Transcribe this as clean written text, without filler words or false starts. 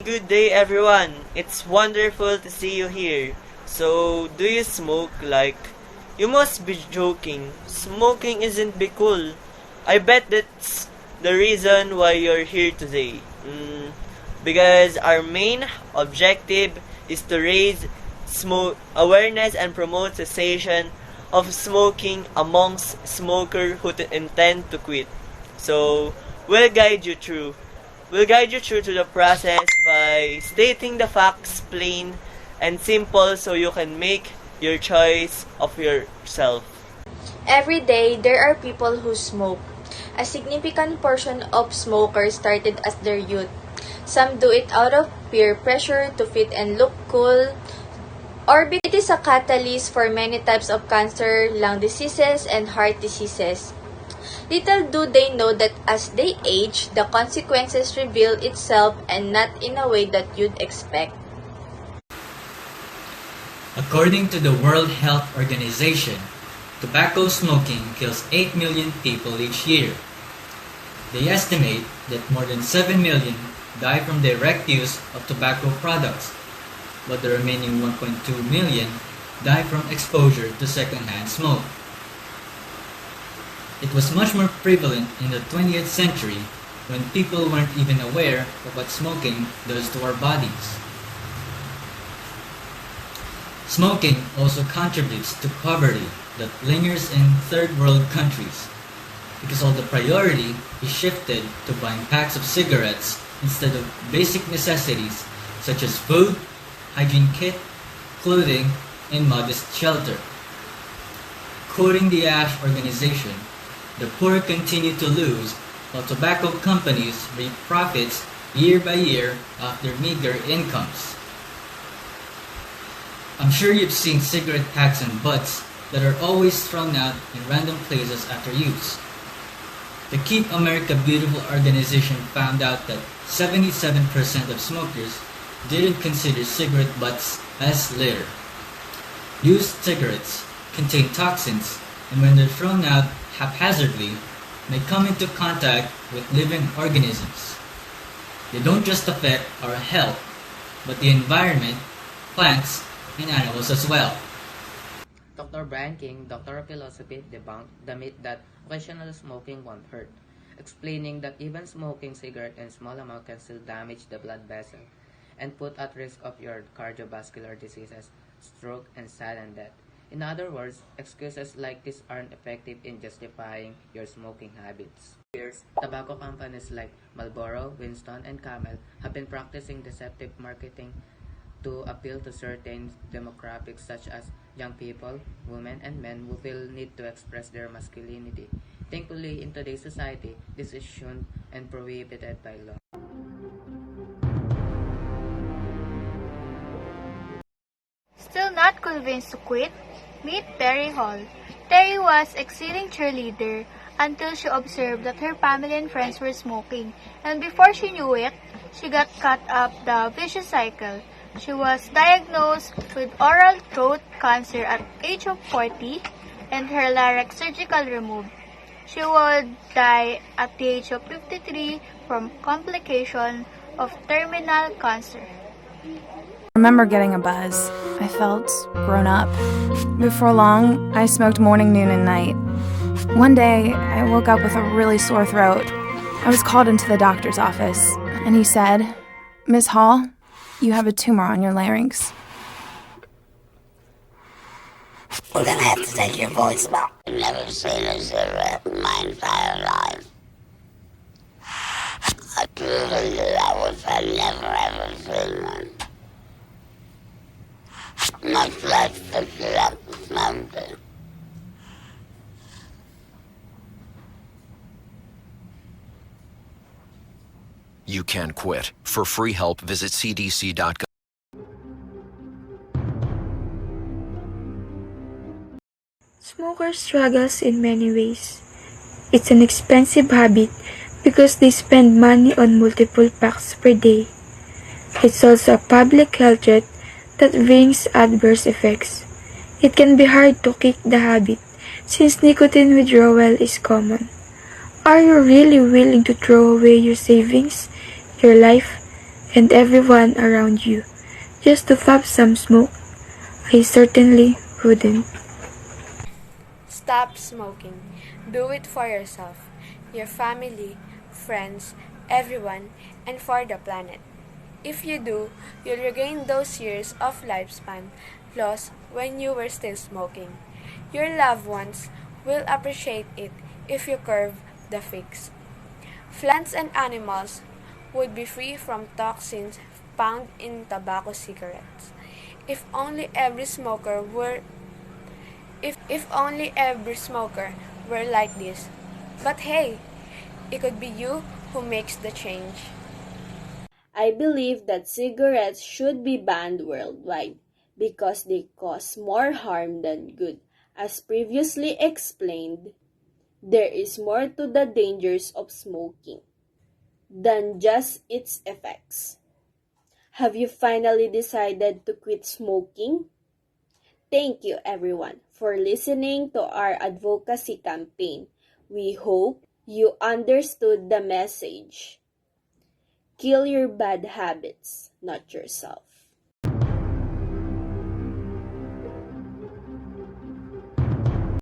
good day everyone. It's wonderful to see you here. So, do you smoke? You must be joking. Smoking isn't be cool. I bet that's the reason why you're here today. Because our main objective is to raise smoke awareness and promote cessation of smoking amongst smokers who intend to quit. So, we'll guide you through. We'll guide you through to the process by stating the facts plain and simple so you can make your choice of yourself. Every day, there are people who smoke. A significant portion of smokers started as their youth. Some do it out of peer pressure to fit and look cool, or because it is a catalyst for many types of cancer, lung diseases, and heart diseases. Little do they know that as they age, the consequences reveal itself and not in a way that you'd expect. According to the World Health Organization, tobacco smoking kills 8 million people each year. They estimate that more than 7 million die from direct use of tobacco products, while the remaining 1.2 million die from exposure to secondhand smoke. It was much more prevalent in the 20th century when people weren't even aware of what smoking does to our bodies. Smoking also contributes to poverty that lingers in third world countries because all the priority is shifted to buying packs of cigarettes instead of basic necessities such as food, hygiene kit, clothing, and modest shelter. Quoting the ASH organization, the poor continue to lose while tobacco companies reap profits year by year off their meager incomes. I'm sure you've seen cigarette packs and butts that are always thrown out in random places after use. The Keep America Beautiful organization found out that 77% of smokers didn't consider cigarette butts as litter. Used cigarettes contain toxins, and when they're thrown out haphazardly, may come into contact with living organisms. They don't just affect our health, but the environment, plants, and animals as well. Dr. Brian King, Doctor of Philosophy, debunked the myth that occasional smoking won't hurt, explaining that even smoking cigarette in small amount can still damage the blood vessel and put at risk of your cardiovascular diseases, stroke, and sudden death. In other words, excuses like this aren't effective in justifying your smoking habits. For years, tobacco companies like Marlboro, Winston, and Camel have been practicing deceptive marketing to appeal to certain demographics such as young people, women, and men who feel need to express their masculinity. Thankfully, in today's society, this is shunned and prohibited by law. Still not convinced to quit? Meet Terry Hall. Terry was exceeding cheerleader until she observed that her family and friends were smoking, and before she knew it, she got caught up the vicious cycle. She was diagnosed with oral throat cancer at age of 40 and her larynx surgically removed. She would die at the age of 53 from complication of terminal cancer. I remember getting a buzz. I felt grown up. Before long, I smoked morning, noon, and night. One day, I woke up with a really sore throat. I was called into the doctor's office, and he said, "Miss Hall, you have a tumor on your larynx." We're gonna have to take your voicemail. I've never seen a cigarette in my entire life. I truly did. I wish I'd never ever seen one. Much less picked it up and smoked it. You can quit. For free help, visit cdc.gov. Smokers struggles in many ways. It's an expensive habit because they spend money on multiple packs per day. It's also a public health threat that brings adverse effects. It can be hard to kick the habit since nicotine withdrawal is common. Are you really willing to throw away your savings, your life, and everyone around you just to puff some smoke? I certainly wouldn't. Stop smoking. Do it for yourself, your family, friends, everyone, and for the planet. If you do, you'll regain those years of lifespan lost when you were still smoking. Your loved ones will appreciate it if you curb the fix. Plants and animals would be free from toxins found in tobacco cigarettes. If only every smoker were if only every smoker were like this. But hey, it could be you who makes the change. I believe that cigarettes should be banned worldwide because they cause more harm than good. As previously explained, there is more to the dangers of smoking than just its effects. Have you finally decided to quit smoking? Thank you, everyone, for listening to our advocacy campaign. We hope you understood the message. Kill your bad habits, not yourself.